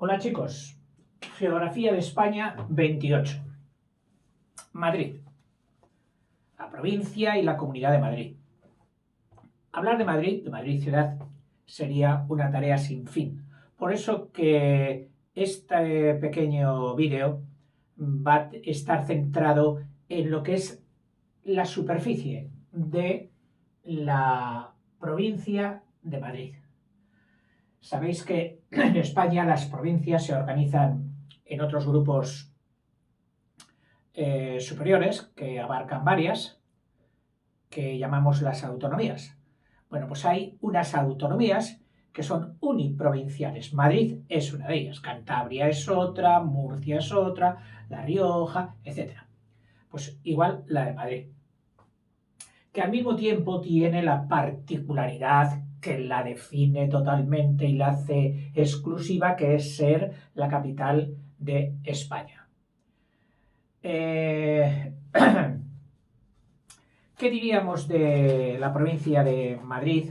Hola chicos, Geografía de España 28. Madrid, la provincia y la Comunidad de Madrid. Hablar de Madrid ciudad, sería una tarea sin fin. Por eso que este pequeño vídeo va a estar centrado en lo que es la superficie de la provincia de Madrid. Sabéis que en España las provincias se organizan en otros grupos superiores que abarcan varias, que llamamos las autonomías. Bueno, pues hay unas autonomías que son uniprovinciales. Madrid es una de ellas, Cantabria es otra, Murcia es otra, La Rioja, etc. Pues igual la de Madrid, que al mismo tiempo tiene la particularidad que la define totalmente y la hace exclusiva, que es ser la capital de España. ¿Qué diríamos de la provincia de Madrid,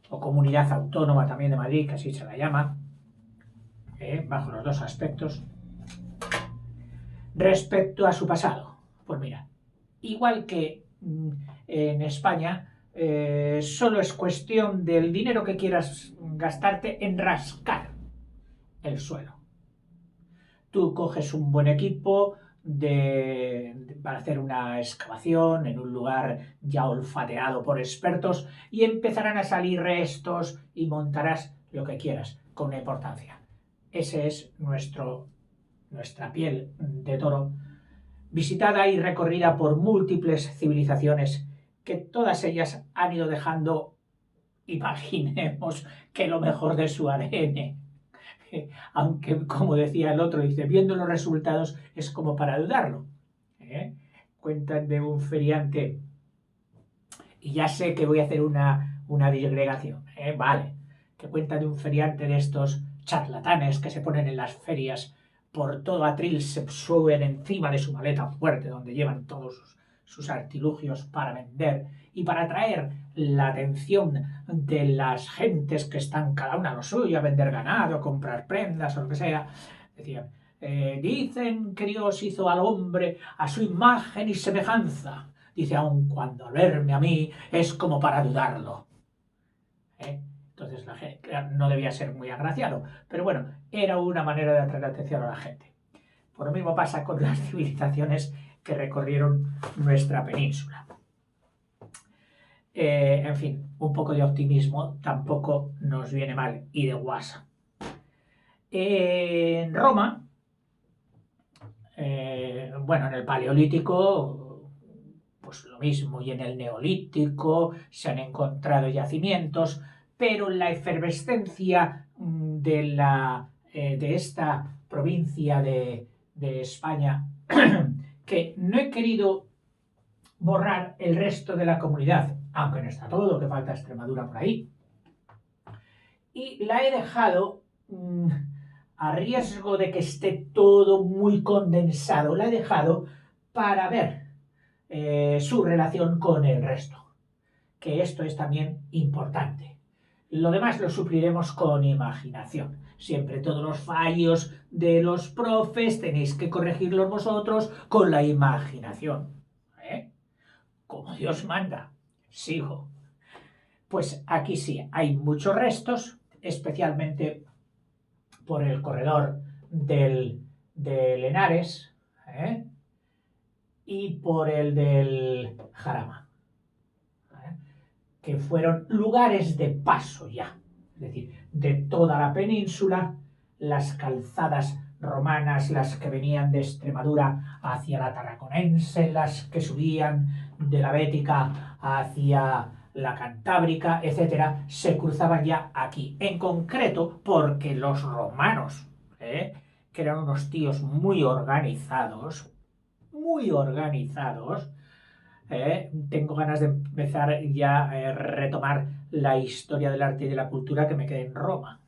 o comunidad autónoma también de Madrid, que así se la llama, bajo los dos aspectos, respecto a su pasado? Pues mira, igual que en España, solo es cuestión del dinero que quieras gastarte en rascar el suelo. Tú coges un buen equipo para hacer una excavación en un lugar ya olfateado por expertos y empezarán a salir restos y montarás lo que quieras con una importancia. Ese es nuestra piel de toro, visitada y recorrida por múltiples civilizaciones que todas ellas han ido dejando, imaginemos, que lo mejor de su ADN. Aunque, como decía el otro, dice, viendo los resultados es como para dudarlo. Cuentan de un feriante, y ya sé que voy a hacer una disgregación, vale, que cuentan de un feriante de estos charlatanes que se ponen en las ferias por todo atril, se suben encima de su maleta fuerte donde llevan todos sus artilugios para vender y para atraer la atención de las gentes que están cada una a lo suyo, a vender ganado, a comprar prendas o lo que sea. Decían, dicen que Dios hizo al hombre a su imagen y semejanza. Dice, aun cuando al verme a mí es como para dudarlo. Entonces la gente no debía ser muy agraciado, pero bueno, era una manera de atraer atención a la gente. Por lo mismo pasa con las civilizaciones que recorrieron nuestra península. En fin, un poco de optimismo tampoco nos viene mal, y de guasa. En Roma, bueno, en el Paleolítico, pues lo mismo, y en el Neolítico se han encontrado yacimientos, pero la efervescencia de esta provincia de España, que no he querido borrar el resto de la comunidad, aunque no está todo, que falta Extremadura por ahí, y la he dejado, a riesgo de que esté todo muy condensado, la he dejado para ver su relación con el resto, que esto es también importante. Lo demás lo supliremos con imaginación. Siempre todos los fallos de los profes tenéis que corregirlos vosotros con la imaginación. Como Dios manda. Sigo. Pues aquí sí, hay muchos restos, especialmente por el corredor de Henares, y por el del Jarama, que fueron lugares de paso ya, es decir, de toda la península, las calzadas romanas, las que venían de Extremadura hacia la Tarraconense, las que subían de la Bética hacia la Cantábrica, etcétera, se cruzaban ya aquí. En concreto, porque los romanos, que eran unos tíos muy organizados, tengo ganas de empezar ya a retomar la historia del arte y de la cultura que me quedé en Roma.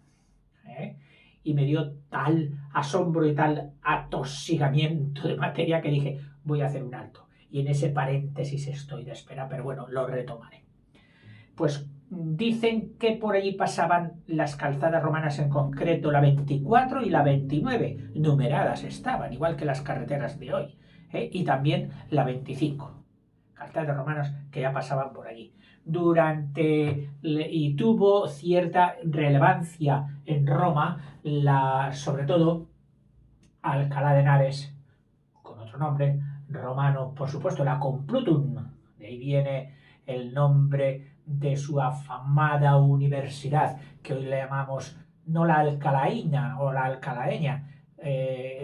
Y me dio tal asombro y tal atosigamiento de materia que dije, voy a hacer un alto. Y en ese paréntesis estoy de espera, pero bueno, lo retomaré. Pues Dicen que por allí pasaban las calzadas romanas, en concreto la 24 y la 29, numeradas estaban, igual que las carreteras de hoy, y también la 25, calzadas romanas que ya pasaban por allí. Y tuvo cierta relevancia en Roma, sobre todo Alcalá de Henares, con otro nombre romano, por supuesto, la Complutum, de ahí viene el nombre de su afamada universidad, que hoy le llamamos no la alcalaína o la alcalaeña,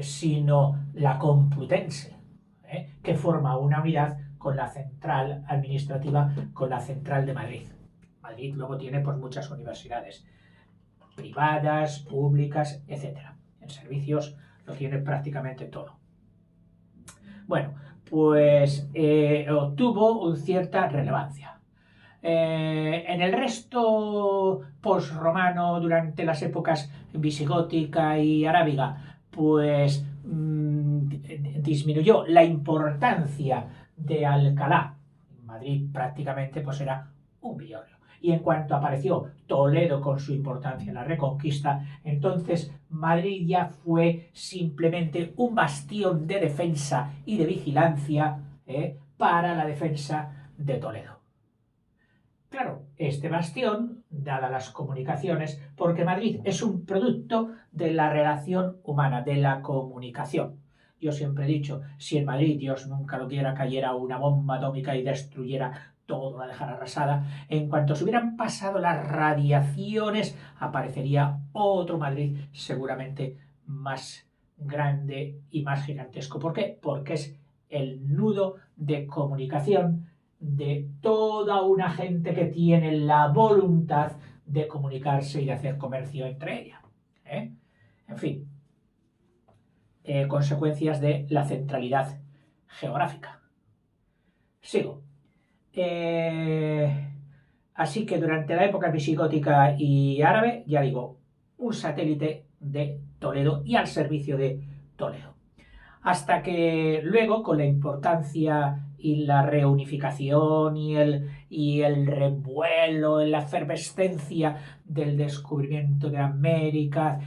sino la Complutense, que forma una unidad con la central administrativa, con la central de Madrid. Madrid luego tiene pues muchas universidades privadas, públicas, etc. En servicios lo tiene prácticamente todo. Bueno, pues obtuvo cierta relevancia. En el resto posromano, durante las épocas visigótica y arábiga, pues disminuyó la importancia de Alcalá. Madrid prácticamente pues era un villorrio. Y en cuanto apareció Toledo con su importancia en la Reconquista, entonces Madrid ya fue simplemente un bastión de defensa y de vigilancia para la defensa de Toledo. Claro, este bastión, dadas las comunicaciones, porque Madrid es un producto de la relación humana, de la comunicación. Yo siempre he dicho, si en Madrid, Dios nunca lo quiera, cayera una bomba atómica y destruyera todo, la dejara arrasada, en cuanto se hubieran pasado las radiaciones, aparecería otro Madrid seguramente más grande y más gigantesco. ¿Por qué? Porque es el nudo de comunicación de toda una gente que tiene la voluntad de comunicarse y de hacer comercio entre ella. En fin, consecuencias de la centralidad geográfica. Sigo. Así que durante la época visigótica y árabe, ya digo, un satélite de Toledo y al servicio de Toledo. Hasta que luego, con la importancia y la reunificación y el revuelo, la efervescencia del descubrimiento de América,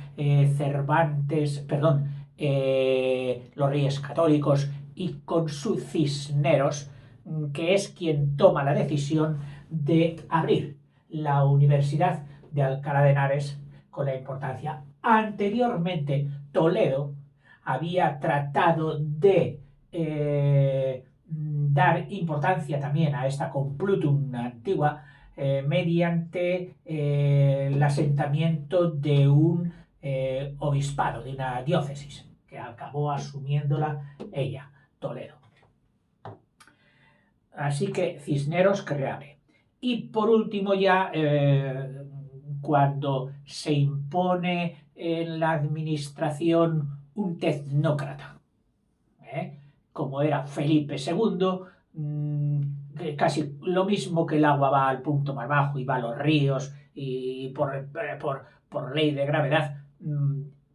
los Reyes Católicos y con su Cisneros, que es quien toma la decisión de abrir la Universidad de Alcalá de Henares con la importancia. Anteriormente, Toledo había tratado de dar importancia también a esta Complutum antigua mediante el asentamiento de un obispado, de una diócesis, que acabó asumiéndola ella, Toledo. Así que Cisneros que reabre. Y por último ya, cuando se impone en la administración un tecnócrata, como era Felipe II, casi lo mismo que el agua va al punto más bajo y va a los ríos y por ley de gravedad,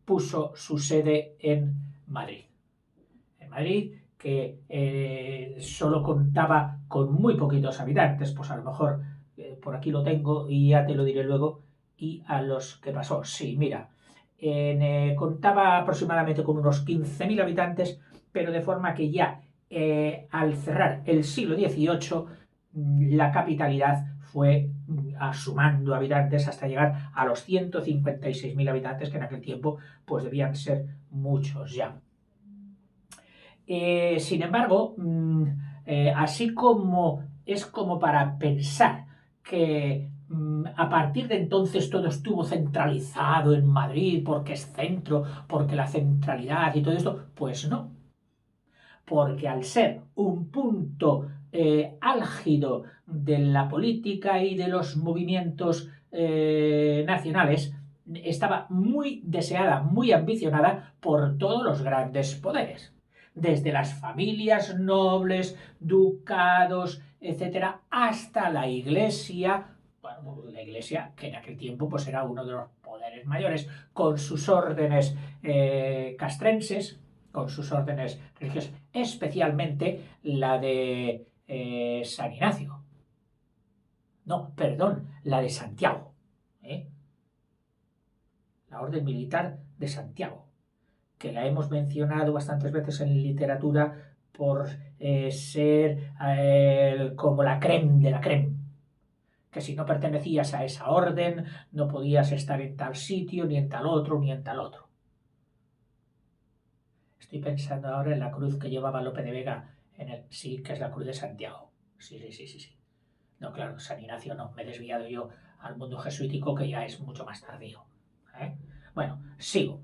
puso su sede en Madrid. En Madrid, que solo contaba con muy poquitos habitantes, pues a lo mejor por aquí lo tengo y ya te lo diré luego, y a los que pasó. Sí, mira, contaba aproximadamente con unos 15.000 habitantes, pero de forma que ya al cerrar el siglo XVIII la capitalidad fue sumando habitantes hasta llegar a los 156.000 habitantes, que en aquel tiempo pues debían ser muchos ya. Sin embargo, así como es como para pensar que a partir de entonces todo estuvo centralizado en Madrid porque es centro, porque la centralidad y todo esto, pues no. Porque al ser un punto álgido de la política y de los movimientos nacionales, estaba muy deseada, muy ambicionada por todos los grandes poderes. Desde las familias nobles, ducados, etcétera, hasta la Iglesia, bueno, la Iglesia que en aquel tiempo pues era uno de los poderes mayores, con sus órdenes castrenses, con sus órdenes religiosas, especialmente la de San Ignacio. No, perdón, la de Santiago. ¿Eh? La Orden Militar de Santiago, que la hemos mencionado bastantes veces en literatura por ser como la creme de la creme, que si no pertenecías a esa orden no podías estar en tal sitio, ni en tal otro, ni en tal otro. Estoy pensando ahora en la cruz que llevaba Lope de Vega sí, que es la cruz de Santiago. Sí, sí, sí, sí, sí. No, claro, San Ignacio no, me he desviado yo al mundo jesuítico que ya es mucho más tardío. ¿Eh? Bueno, sigo.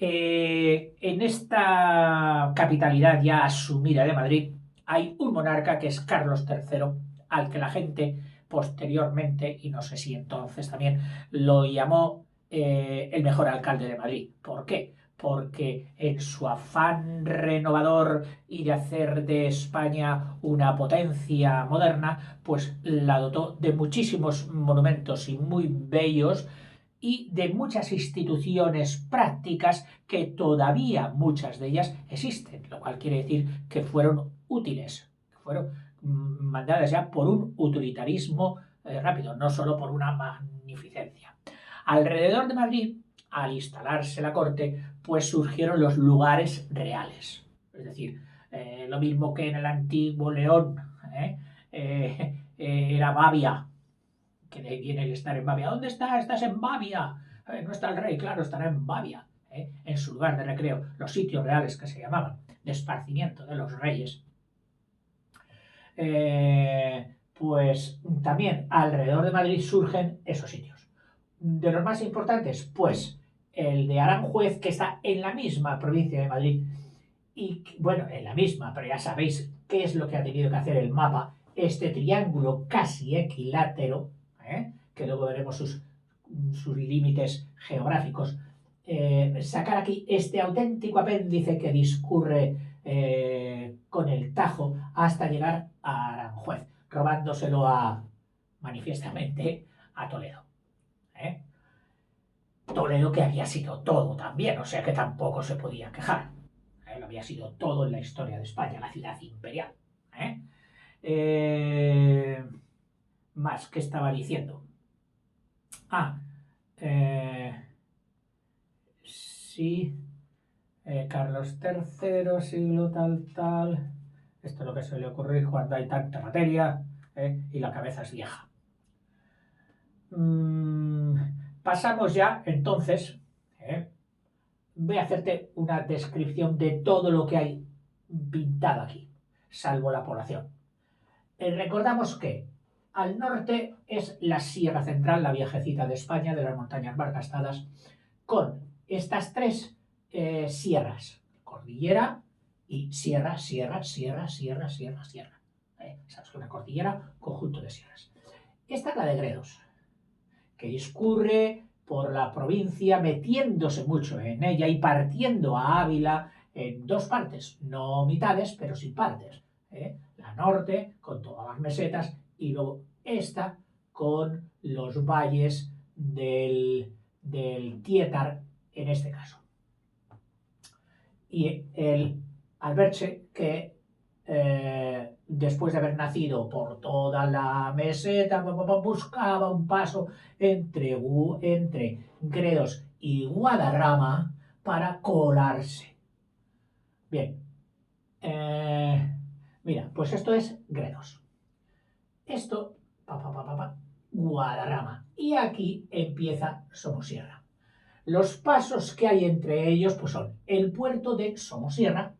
En esta capitalidad ya asumida de Madrid hay un monarca que es Carlos III, al que la gente posteriormente, y no sé si entonces también, lo llamó el mejor alcalde de Madrid. ¿Por qué? Porque en su afán renovador y de hacer de España una potencia moderna, pues la dotó de muchísimos monumentos y muy bellos y de muchas instituciones prácticas que todavía muchas de ellas existen, lo cual quiere decir que fueron útiles, que fueron mandadas ya por un utilitarismo rápido, no solo por una magnificencia. Alrededor de Madrid, al instalarse la corte, pues surgieron los lugares reales, es decir, lo mismo que en el antiguo León era Babia, que de ahí viene el estar en Babia. ¿Dónde está? Estás en Babia. No está el rey, claro, estará en Babia, en su lugar de recreo, los sitios reales que se llamaban, de esparcimiento de los reyes. Pues también alrededor de Madrid surgen esos sitios. De los más importantes, pues el de Aranjuez, que está en la misma provincia de Madrid, y bueno, en la misma, pero ya sabéis qué es lo que ha tenido que hacer el mapa, este triángulo casi equilátero, que luego veremos sus límites geográficos, sacar aquí este auténtico apéndice que discurre con el Tajo hasta llegar a Aranjuez, robándoselo manifiestamente a Toledo. ¿eh? Toledo que había sido todo también, o sea que tampoco se podía quejar. Lo había sido todo en la historia de España, la ciudad imperial. ¿eh? Más, ¿qué estaba diciendo? Sí, Carlos III, siglo tal, tal. Esto es lo que suele ocurrir cuando hay tanta materia y la cabeza es vieja. Pasamos ya, entonces, voy a hacerte una descripción de todo lo que hay pintado aquí, salvo la población. Recordamos que al norte es la Sierra Central, la viejecita de España, de las montañas Barcastadas, con estas tres sierras, cordillera y sierra, sierra, sierra, sierra, sierra, sierra. ¿Sabes? Una cordillera, conjunto de sierras. Esta es la de Gredos, que discurre por la provincia metiéndose mucho en ella y partiendo a Ávila en dos partes, no mitades, pero sin partes. La norte, con todas las mesetas, y luego esta con los valles del Tietar, en este caso. Y el Alberche, que después de haber nacido por toda la meseta, buscaba un paso entre Gredos y Guadarrama para colarse. Bien, mira, pues esto es Gredos. Esto, Guadarrama. Y aquí empieza Somosierra. Los pasos que hay entre ellos pues son el puerto de Somosierra,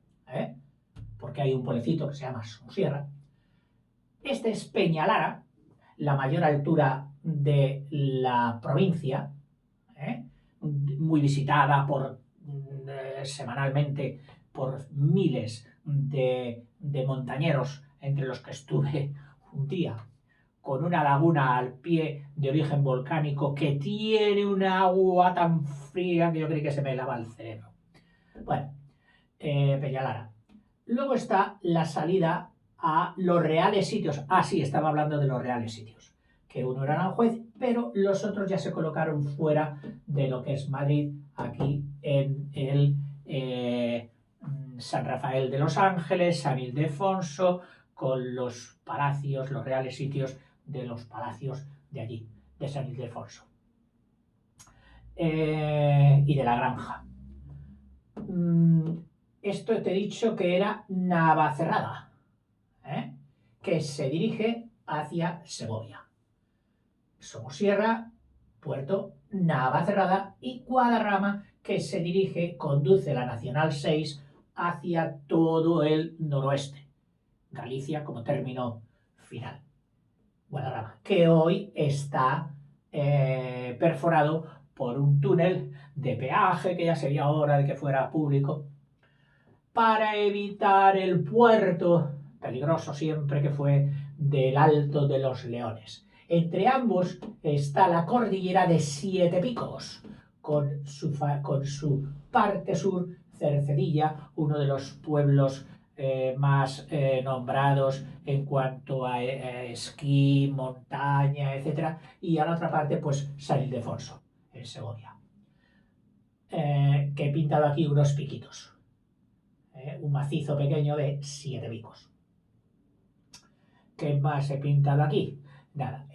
porque hay un pueblecito que se llama Somosierra. Este es Peñalara, la mayor altura de la provincia, muy visitada semanalmente por miles de montañeros, entre los que estuve un día, con una laguna al pie de origen volcánico que tiene un agua tan fría que yo creí que se me lava el cerebro. Bueno, Peñalara. Luego está la salida a los reales sitios. Sí, estaba hablando de los reales sitios. Que uno era Aranjuez, pero los otros ya se colocaron fuera de lo que es Madrid, aquí en el San Rafael de los Ángeles, San Ildefonso, con los palacios, los reales sitios de los palacios de allí, de San Ildefonso. Y de la granja. Esto te he dicho que era Navacerrada, que se dirige hacia Segovia. Somosierra, Puerto, Navacerrada y Guadarrama, que se dirige, conduce la Nacional 6 hacia todo el noroeste. Galicia como término final. Guadarrama, que hoy está perforado por un túnel de peaje, que ya sería hora de que fuera público, para evitar el puerto peligroso siempre que fue del Alto de los Leones. Entre ambos está la cordillera de Siete Picos, con su parte sur, Cercedilla, uno de los pueblos más nombrados en cuanto a esquí, montaña, etc. Y a la otra parte, pues San Ildefonso, en Segovia, que he pintado aquí unos piquitos. Un macizo pequeño de 7 picos. ¿Qué más he pintado aquí? Nada,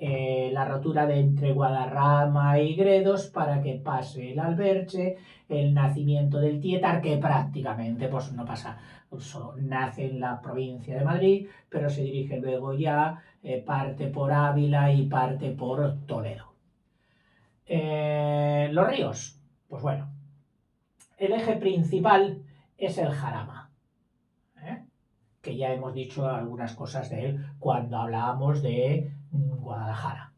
la rotura de entre Guadarrama y Gredos para que pase el Alberche, el nacimiento del Tietar, que prácticamente pues no pasa, solo nace en la provincia de Madrid, pero se dirige luego ya, parte por Ávila y parte por Toledo. Los ríos, pues bueno, el eje principal es el Jarama, que ya hemos dicho algunas cosas de él cuando hablábamos de Guadalajara.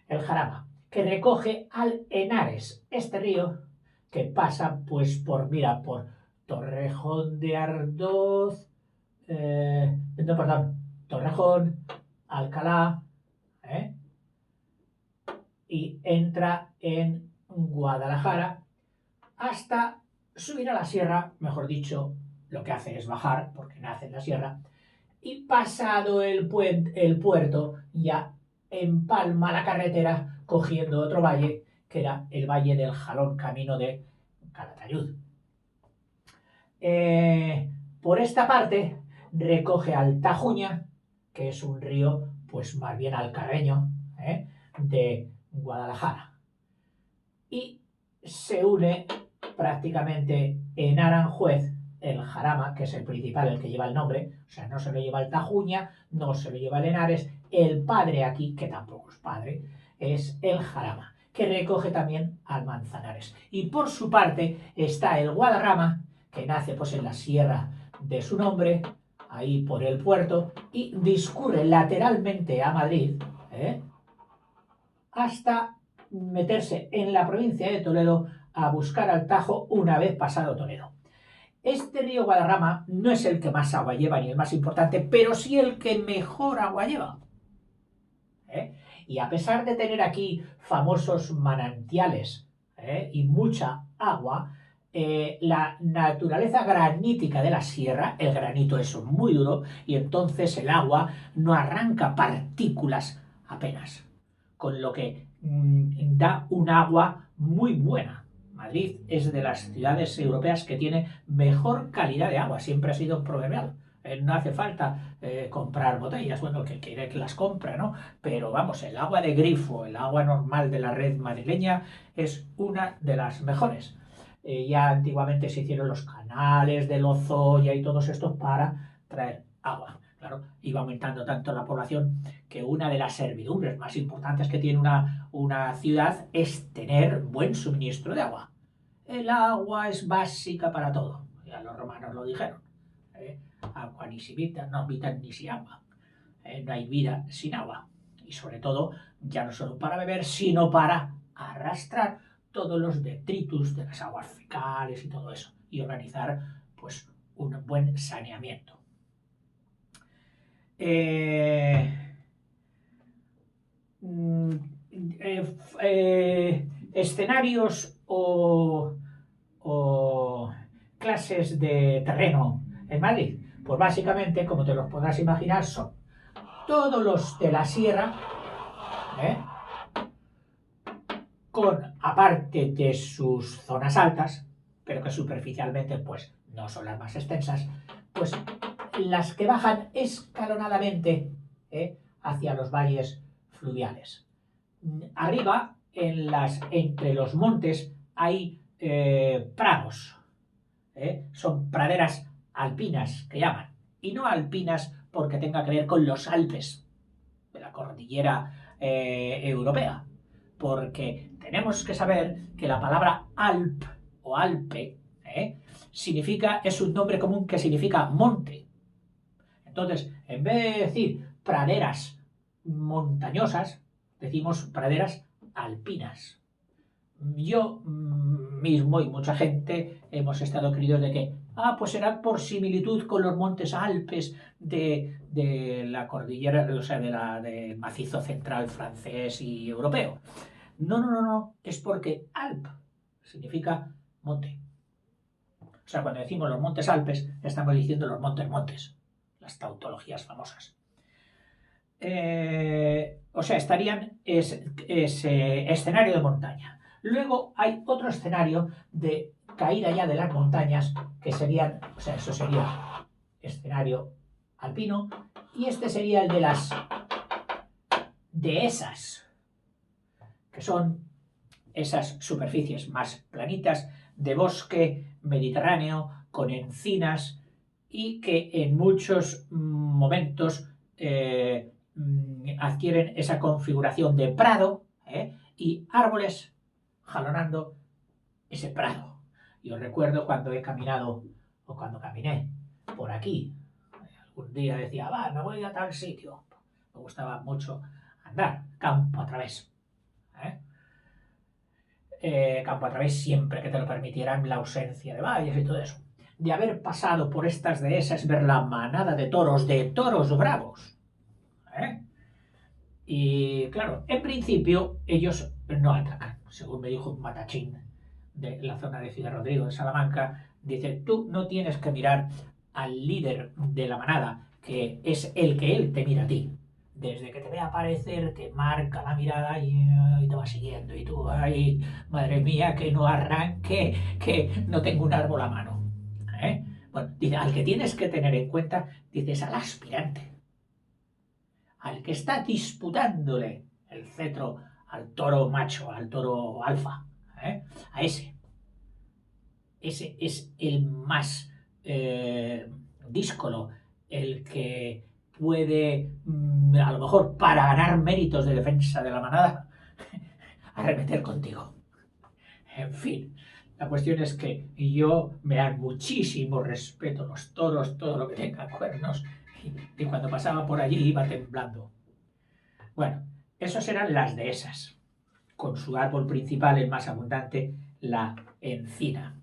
El Jarama, que recoge al Henares, este río que pasa pues por Torrejón de Ardoz, Torrejón, Alcalá, y entra en Guadalajara hasta subir a la sierra, mejor dicho, lo que hace es bajar, porque nace en la sierra, y pasado el puerto, ya empalma la carretera cogiendo otro valle, que era el Valle del Jalón, camino de Calatayud. Por esta parte recoge al Tajuña, que es un río pues más bien alcarreño, de Guadalajara, y se une prácticamente en Aranjuez el Jarama, que es el principal, el que lleva el nombre, o sea, no se lo lleva el Tajuña, no se lo lleva el Henares, el padre aquí, que tampoco es padre, es el Jarama, que recoge también al Manzanares. Y por su parte está el Guadarrama, que nace pues en la sierra de su nombre, ahí por el puerto, y discurre lateralmente a Madrid, hasta meterse en la provincia de Toledo a buscar al Tajo una vez pasado Toledo. Este río Guadarrama no es el que más agua lleva ni el más importante, pero sí el que mejor agua lleva. Y a pesar de tener aquí famosos manantiales y mucha agua, la naturaleza granítica de la sierra, el granito es muy duro y entonces el agua no arranca partículas apenas, con lo que da un agua muy buena. Madrid es de las ciudades europeas que tiene mejor calidad de agua, siempre ha sido proverbial. No hace falta comprar botellas, bueno, el que quiere que las compre, ¿no? Pero vamos, el agua de grifo, el agua normal de la red madrileña es una de las mejores. Ya antiguamente se hicieron los canales de Lozoya y todos estos para traer agua. Claro, iba aumentando tanto la población que una de las servidumbres más importantes que tiene una ciudad es tener buen suministro de agua. El agua es básica para todo. Ya los romanos lo dijeron. Agua ni si vita, no vitan ni si agua. No hay vida sin agua. Y sobre todo, ya no solo para beber, sino para arrastrar todos los detritus de las aguas fecales y todo eso. Y organizar, pues, un buen saneamiento. Escenarios o clases de terreno en Madrid, pues básicamente, como te los podrás imaginar, son todos los de la sierra, con, aparte de sus zonas altas, pero que superficialmente pues no son las más extensas, pues las que bajan escalonadamente hacia los valles fluviales. Arriba, entre los montes, hay prados, son praderas alpinas que llaman, y no alpinas porque tenga que ver con los Alpes de la cordillera europea, porque tenemos que saber que la palabra Alp o Alpe es un nombre común que significa monte. Entonces, en vez de decir praderas montañosas, decimos praderas alpinas. Yo mismo y mucha gente hemos estado creídos de que, pues será por similitud con los montes Alpes de la cordillera, o sea, del macizo central francés y europeo. No, es porque Alp significa monte. O sea, cuando decimos los montes Alpes, estamos diciendo los montes, las tautologías famosas. O sea, estarían ese escenario de montaña. Luego hay otro escenario de caída ya de las montañas, que serían, o sea, eso sería escenario alpino, y este sería el de las dehesas, que son esas superficies más planitas de bosque mediterráneo con encinas y que en muchos momentos adquieren esa configuración de prado y árboles jalonando ese prado. Yo recuerdo cuando he caminado o cuando caminé por aquí, algún día decía, me voy a tal sitio. Me gustaba mucho andar campo a través. Campo a través siempre que te lo permitieran la ausencia de valles y todo eso. De haber pasado por estas dehesas, ver la manada de toros bravos. Y claro, en principio ellos no atacan. Según me dijo un matachín de la zona de Ciudad Rodrigo, de Salamanca, dice, tú no tienes que mirar al líder de la manada, que es el que él te mira a ti. Desde que te ve aparecer, te marca la mirada y te va siguiendo. Y tú, ay, madre mía, que no arranque, que no tengo un árbol a mano. Bueno, dice, al que tienes que tener en cuenta, dices, al aspirante. Al que está disputándole el cetro al toro macho, al toro alfa. A ese. Ese es el más díscolo, el que puede, a lo mejor para ganar méritos de defensa de la manada, arremeter contigo. En fin, la cuestión es que yo me dan muchísimo respeto los toros, todo lo que tenga cuernos, y cuando pasaba por allí iba temblando. Bueno, esos eran las dehesas, con su árbol principal, el más abundante, la encina.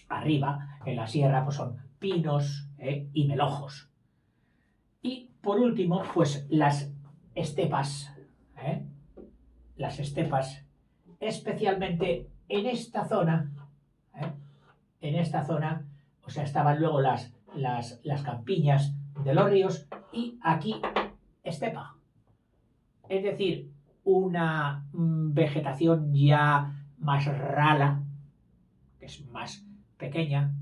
Arriba, en la sierra, pues son pinos y melojos. Y por último, pues las estepas. Las estepas, especialmente en esta zona, o sea, estaban luego las campiñas de los ríos y aquí estepa. Es decir, una vegetación ya más rala, que es más pequeña,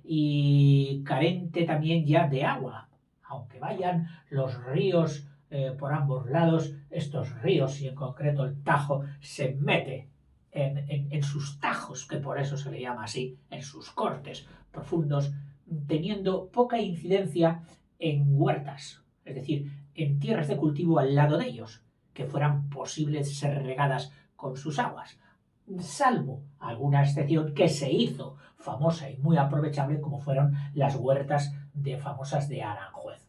y carente también ya de agua. Aunque vayan los ríos por ambos lados, estos ríos, y en concreto el Tajo, se mete en sus tajos, que por eso se le llama así, en sus cortes profundos, teniendo poca incidencia en huertas, es decir, en tierras de cultivo al lado de ellos, que fueran posibles ser regadas con sus aguas, salvo alguna excepción que se hizo famosa y muy aprovechable, como fueron las huertas famosas de Aranjuez,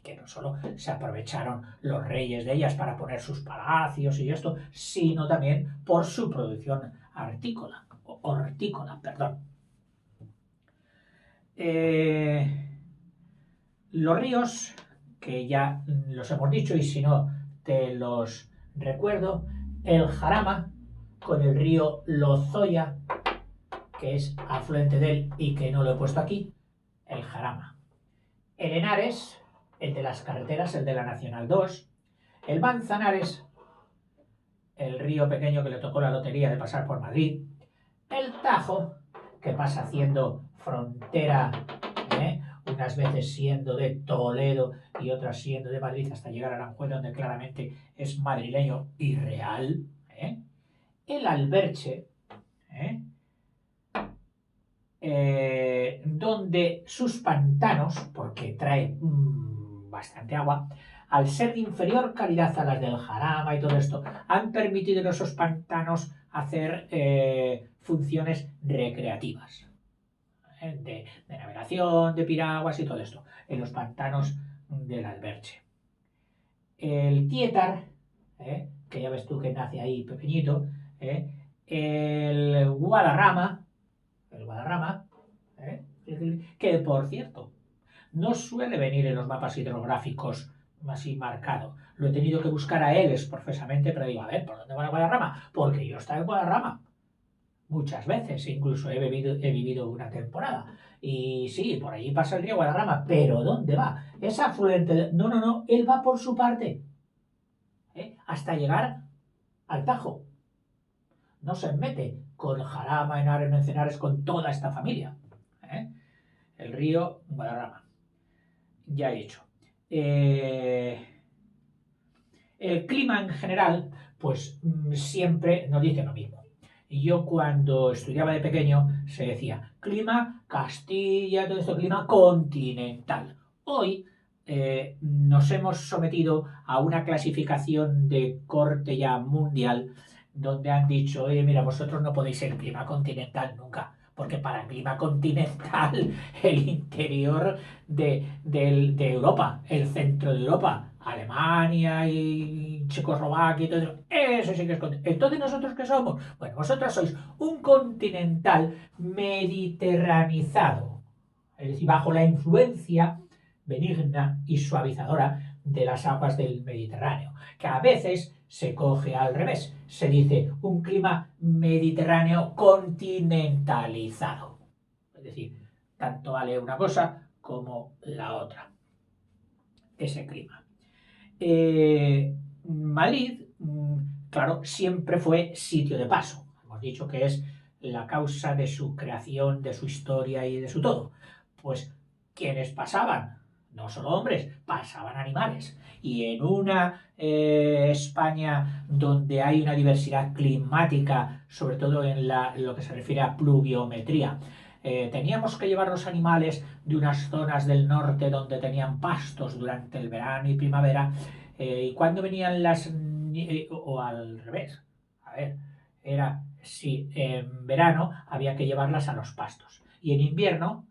que no solo se aprovecharon los reyes de ellas para poner sus palacios y esto, sino también por su producción hortícola. Los ríos, que ya los hemos dicho y si no te los recuerdo, el Jarama con el río Lozoya, que es afluente de él y que no lo he puesto aquí, el Jarama. El Henares, el de las carreteras, el de la Nacional 2, el Manzanares, el río pequeño que le tocó la lotería de pasar por Madrid, el Tajo, que pasa haciendo frontera unas veces siendo de Toledo y otras siendo de Madrid hasta llegar a Aranjuez, donde claramente es madrileño y real, el Alberche, donde sus pantanos, porque trae bastante agua, al ser de inferior calidad a las del Jarama y todo esto, han permitido en esos pantanos hacer funciones recreativas, de navegación, de piraguas y todo esto, en los pantanos del Alberche. El Tietar, que ya ves tú que nace ahí pequeñito, el Guadarrama, que por cierto, no suele venir en los mapas hidrográficos así marcado. Lo he tenido que buscar a él profesamente, pero digo, a ver, ¿por dónde va el Guadarrama? Porque yo estaba en Guadarrama muchas veces, incluso he vivido una temporada. Y sí, por allí pasa el río Guadarrama, pero ¿dónde va? Es afluente. No, él va por su parte, hasta llegar al Tajo. No se mete con Jarama, Henares, Manzanares, con toda esta familia. El río Guadarrama. Ya he dicho. El clima en general, pues siempre nos dice lo mismo. Y yo cuando estudiaba de pequeño se decía clima Castilla, todo esto, clima continental. Hoy nos hemos sometido a una clasificación de corte ya mundial donde han dicho, oye, mira, vosotros no podéis ser clima continental nunca, porque para clima continental el interior de Europa, el centro de Europa, Alemania y Checoslovaquia y todo eso sí que es continental. Entonces, ¿nosotros qué somos? Bueno, vosotros sois un continental mediterranizado, es decir, bajo la influencia benigna y suavizadora de las aguas del Mediterráneo, que a veces se coge al revés, se dice un clima mediterráneo continentalizado, es decir, tanto vale una cosa como la otra, ese clima. Madrid, claro, siempre fue sitio de paso. Hemos dicho que es la causa de su creación, de su historia y de su todo. Pues, ¿quiénes pasaban? No solo hombres, pasaban animales. Y en una España donde hay una diversidad climática, sobre todo en lo que se refiere a pluviometría, teníamos que llevar los animales de unas zonas del norte donde tenían pastos durante el verano y primavera, y cuando venían o al revés, a ver, era si en verano había que llevarlas a los pastos y en invierno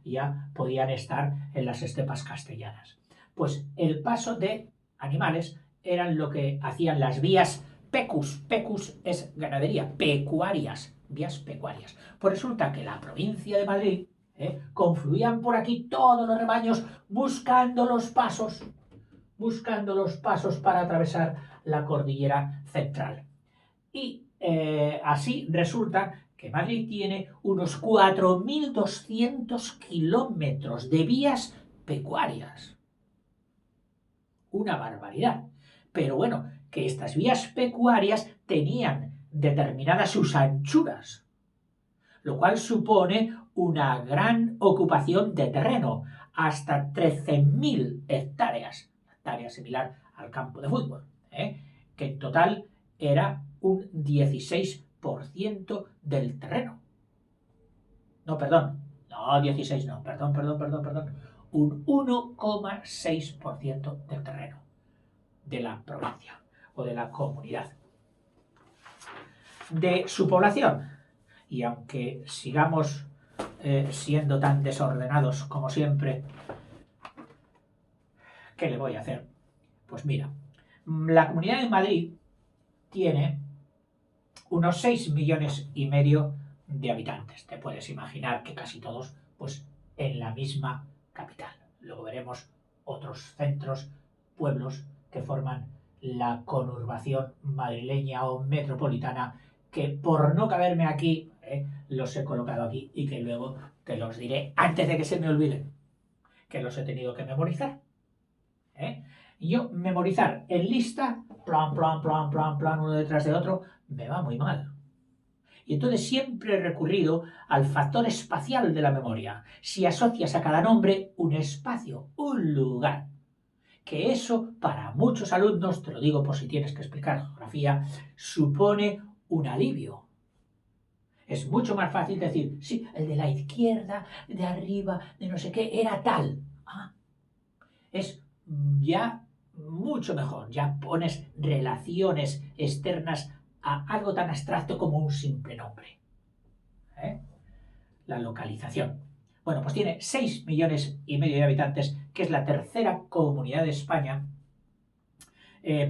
ya podían estar en las estepas castellanas. Pues el paso de animales eran lo que hacían las vías pecus. Pecus es ganadería, pecuarias, vías pecuarias. Pues resulta que la provincia de Madrid confluían por aquí todos los rebaños buscando los pasos para atravesar la cordillera central. Y así resulta que Madrid tiene unos 4.200 kilómetros de vías pecuarias. Una barbaridad. Pero bueno, que estas vías pecuarias tenían determinadas sus anchuras, lo cual supone una gran ocupación de terreno, hasta 13.000 hectáreas, similar al campo de fútbol, que en total era un 16% del terreno. No, perdón, no, 16 no, perdón, un 1,6% del terreno de la provincia o de la comunidad. De su población, y aunque sigamos siendo tan desordenados como siempre, ¿qué le voy a hacer? Pues mira, la Comunidad de Madrid tiene unos 6,5 millones de habitantes. Te puedes imaginar que casi todos, pues, en la misma capital. Luego veremos otros centros, pueblos que forman la conurbación madrileña o metropolitana, que por no caberme aquí, los he colocado aquí y que luego te los diré antes de que se me olviden, que los he tenido que memorizar. Yo memorizar en lista, plan, uno detrás de otro, me va muy mal. Y entonces siempre he recurrido al factor espacial de la memoria. Si asocias a cada nombre un espacio, un lugar, que eso para muchos alumnos, te lo digo por si tienes que explicar geografía, supone un alivio. Es mucho más fácil decir, sí, el de la izquierda, de arriba, de no sé qué, era tal. Ah, es ya mucho mejor, ya pones relaciones externas a algo tan abstracto como un simple nombre. ¿Eh? La localización. Bueno, pues tiene 6,5 millones de habitantes, que es la tercera comunidad de España,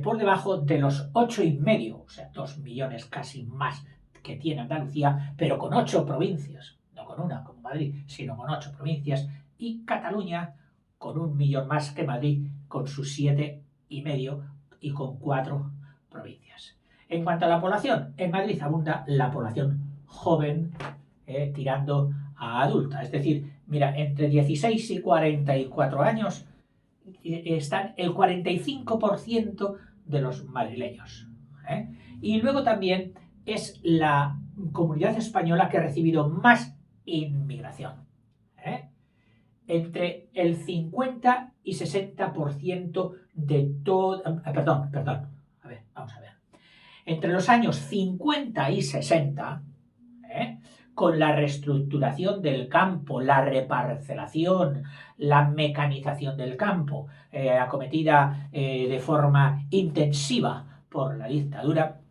por debajo de los 8,5, o sea, 2 millones casi más que tiene Andalucía, pero con 8 provincias, no con una como Madrid, sino con 8 provincias, y Cataluña con 1 millón más que Madrid, con sus 7,5 y con 4 provincias. En cuanto a la población, en Madrid abunda la población joven, tirando a adulta, es decir, mira, entre 16 y 44 años están el 45% de los madrileños. ¿Eh? Y luego también es la comunidad española que ha recibido más inmigración. ¿Eh? Entre el 50 y 60% de todo... Perdón. A ver, vamos a ver. Entre los años 50 y 60, con la reestructuración del campo, la reparcelación, la mecanización del campo, acometida de forma intensiva por la dictadura,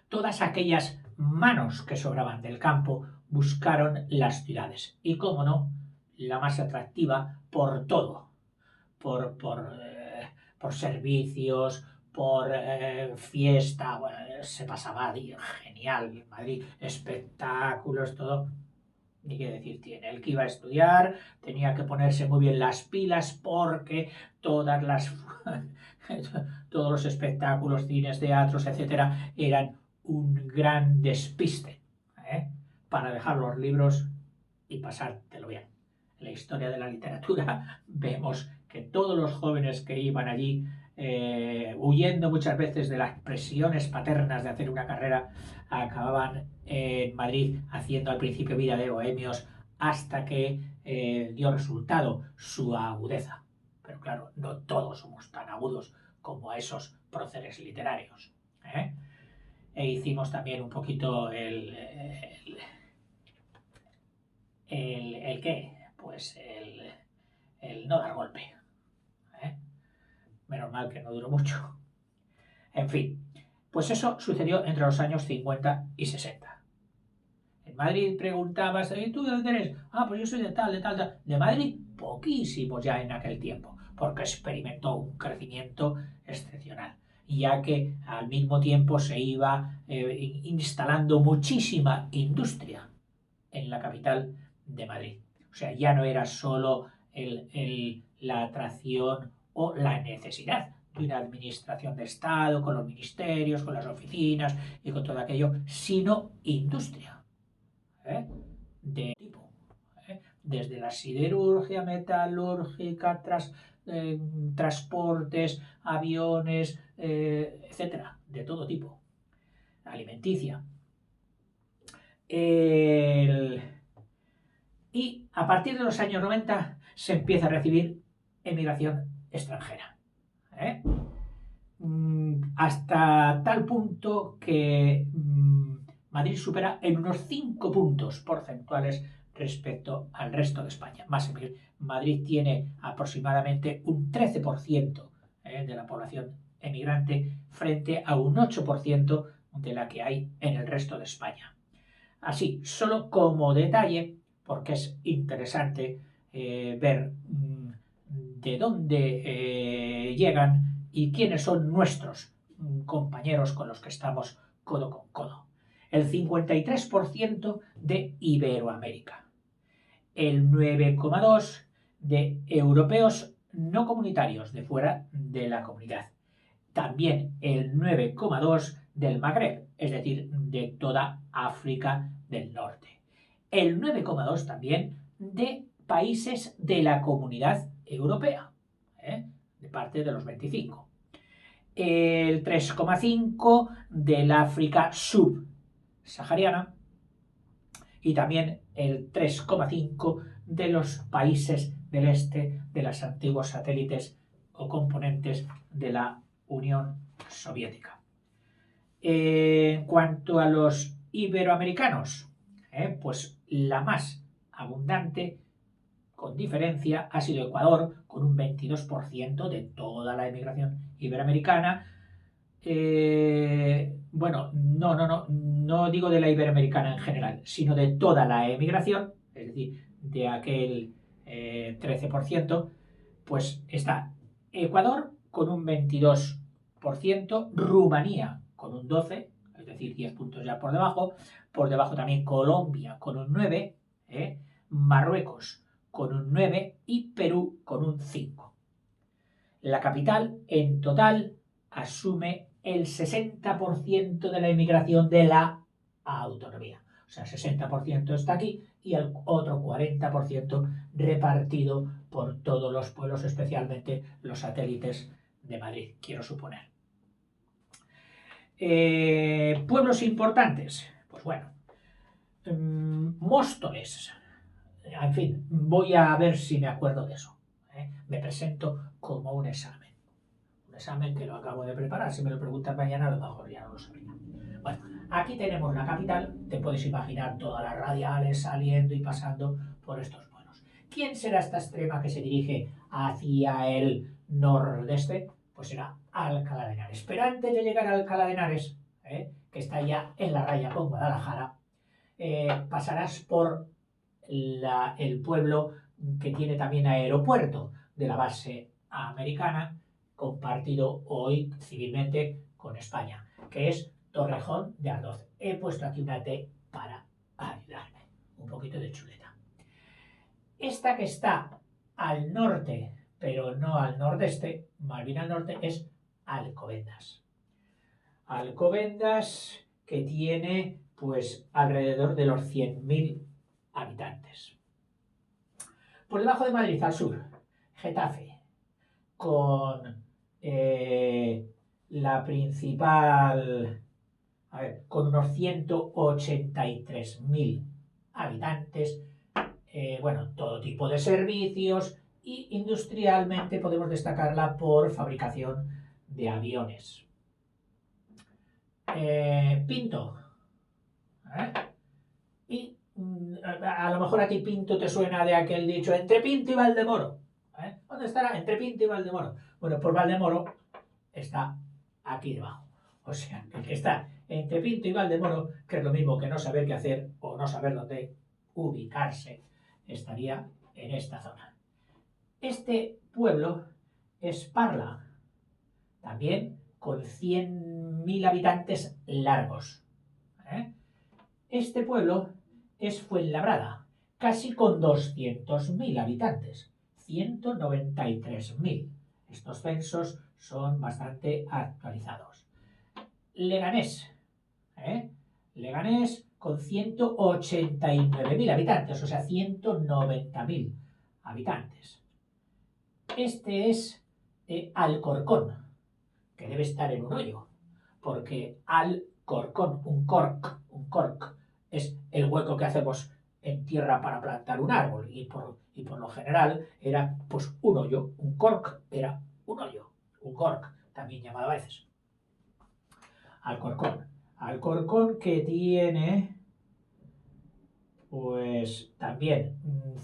todas aquellas manos que sobraban del campo buscaron las ciudades. Y, cómo no, la más atractiva por todo, por servicios, por fiesta, bueno, se pasaba genial en Madrid, espectáculos, todo. Ni qué decir tiene. El que iba a estudiar tenía que ponerse muy bien las pilas porque todos los espectáculos, cines, teatros, etcétera, eran un gran despiste, ¿eh? Para dejar los libros y pasártelo bien. En la historia de la literatura vemos que todos los jóvenes que iban allí, huyendo muchas veces de las presiones paternas de hacer una carrera, acababan en Madrid haciendo al principio vida de bohemios hasta que dio resultado su agudeza. Pero claro, no todos somos tan agudos como esos próceres literarios. E hicimos también un poquito el qué, pues el no dar golpe. Menos mal que no duró mucho. En fin, pues eso sucedió entre los años 50 y 60. En Madrid preguntabas, ¿tú de dónde eres? Ah, pues yo soy de tal, de tal, tal. De Madrid, poquísimos ya en aquel tiempo, porque experimentó un crecimiento excepcional, ya que al mismo tiempo se iba instalando muchísima industria en la capital de Madrid. O sea, ya no era solo la atracción o la necesidad de una administración de Estado, con los ministerios, con las oficinas y con todo aquello, sino industria. De tipo. Desde la siderurgia, metalúrgica, transportes, aviones, etcétera, de todo tipo. Alimenticia. Y a partir de los años 90 se empieza a recibir emigración extranjera. Hasta tal punto que Madrid supera en unos 5 puntos porcentuales respecto al resto de España. Madrid tiene aproximadamente un 13% de la población emigrante frente a un 8% de la que hay en el resto de España. Así, solo como detalle, porque es interesante ver de dónde llegan y quiénes son nuestros compañeros con los que estamos codo con codo. El 53% de Iberoamérica, el 9,2% de europeos no comunitarios de fuera de la comunidad, también el 9,2% del Magreb, es decir, de toda África del Norte, el 9,2% también de países de la Comunidad Europea, de parte de los 25, el 3,5% del África subsahariana, sahariana y también el 3,5% de los países del este de los antiguos satélites o componentes de la Unión Soviética. En cuanto a los iberoamericanos, pues la más abundante, con diferencia, ha sido Ecuador, con un 22% de toda la emigración iberoamericana. Bueno, no digo de la iberoamericana en general, sino de toda la emigración, es decir, de aquel 13%, pues está Ecuador con un 22%, Rumanía con un 12%, es decir, 10 puntos ya por debajo también Colombia con un 9%, Marruecos con un 9% y Perú con un 5%. La capital, en total, asume el 60% de la inmigración de la autonomía. O sea, el 60% está aquí y el otro 40% repartido por todos los pueblos, especialmente los satélites de Madrid, quiero suponer. Pueblos importantes. Pues bueno, Móstoles. En fin, voy a ver si me acuerdo de eso. Me presento como un examen. Un examen que lo acabo de preparar. Si me lo preguntan mañana, a lo mejor ya no lo sabría. Bueno, aquí tenemos la capital. Te puedes imaginar todas las radiales saliendo y pasando por estos pueblos. ¿Quién será esta extrema que se dirige hacia el nordeste? Pues será Alcalá de Henares. Pero antes de llegar a Alcalá de Henares, que está ya en la raya con Guadalajara, pasarás por el pueblo que tiene también aeropuerto de la base americana, compartido hoy civilmente con España, que es Torrejón de Ardoz. He puesto aquí una T para ayudarme. Un poquito de chuleta. Esta que está al norte, pero no al nordeste, más bien al norte, es Alcobendas. Alcobendas que tiene pues alrededor de los 100.000 habitantes. Por debajo de Madrid, al sur, Getafe, con la principal, con unos 183.000 habitantes, bueno, todo tipo de servicios y industrialmente podemos destacarla por fabricación de aviones. Pinto. Y a lo mejor a ti Pinto te suena de aquel dicho, entre Pinto y Valdemoro. ¿Dónde estará? Entre Pinto y Valdemoro. Bueno, pues Valdemoro está aquí debajo. O sea, el que está entre Pinto y Valdemoro, que es lo mismo que no saber qué hacer o no saber dónde ubicarse, estaría en esta zona. Este pueblo es Parla, también con 100.000 habitantes largos. Este pueblo es Fuenlabrada, casi con 200.000 habitantes, 193.000. Estos censos son bastante actualizados. Leganés, Leganés con 189.000 habitantes, o sea, 190.000 habitantes. Este es Alcorcón, que debe estar en un hoyo, porque Alcorcón, un corc, es el hueco que hacemos en tierra para plantar un árbol y por lo general era pues un hoyo, un corc era un hoyo, un corc también llamado a veces. Alcorcón que tiene pues también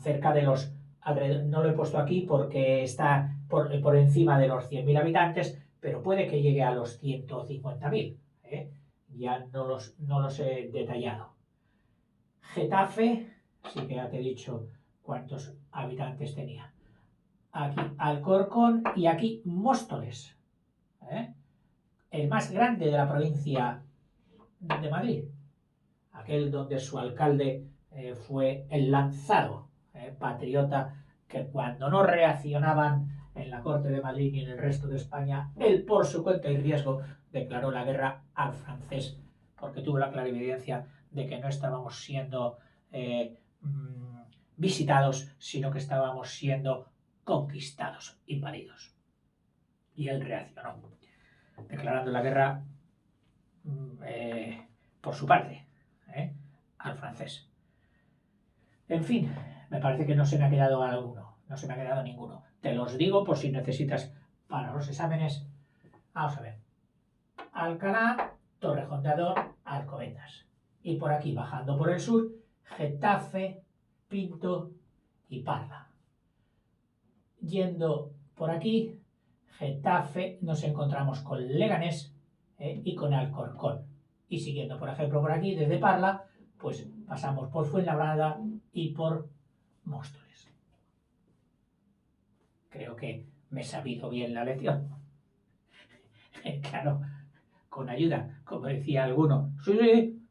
cerca de los, no lo he puesto aquí porque está por encima de los 100.000 habitantes, pero puede que llegue a los 150.000, ya no los he detallado. Getafe, sí que ya te he dicho cuántos habitantes tenía. Aquí Alcorcón y aquí Móstoles, el más grande de la provincia de Madrid, aquel donde su alcalde fue el lanzado, patriota, que cuando no reaccionaban en la corte de Madrid ni en el resto de España, él por su cuenta y riesgo declaró la guerra al francés, porque tuvo la clarividencia de que no estábamos siendo visitados, sino que estábamos siendo conquistados, invadidos. Y él reaccionó, declarando la guerra por su parte, al francés. En fin, me parece que no se me ha quedado alguno, no se me ha quedado ninguno. Te los digo por si necesitas para los exámenes. Vamos a ver. Alcalá, Torrejón, Alcobendas. Y por aquí, bajando por el sur, Getafe, Pinto y Parla. Yendo por aquí, Getafe, nos encontramos con Leganés y con Alcorcón. Y siguiendo, por ejemplo, por aquí, desde Parla, pues pasamos por Fuenlabrada y por Móstoles. Creo que me he sabido bien la lección. Claro, con ayuda, como decía alguno. Sí.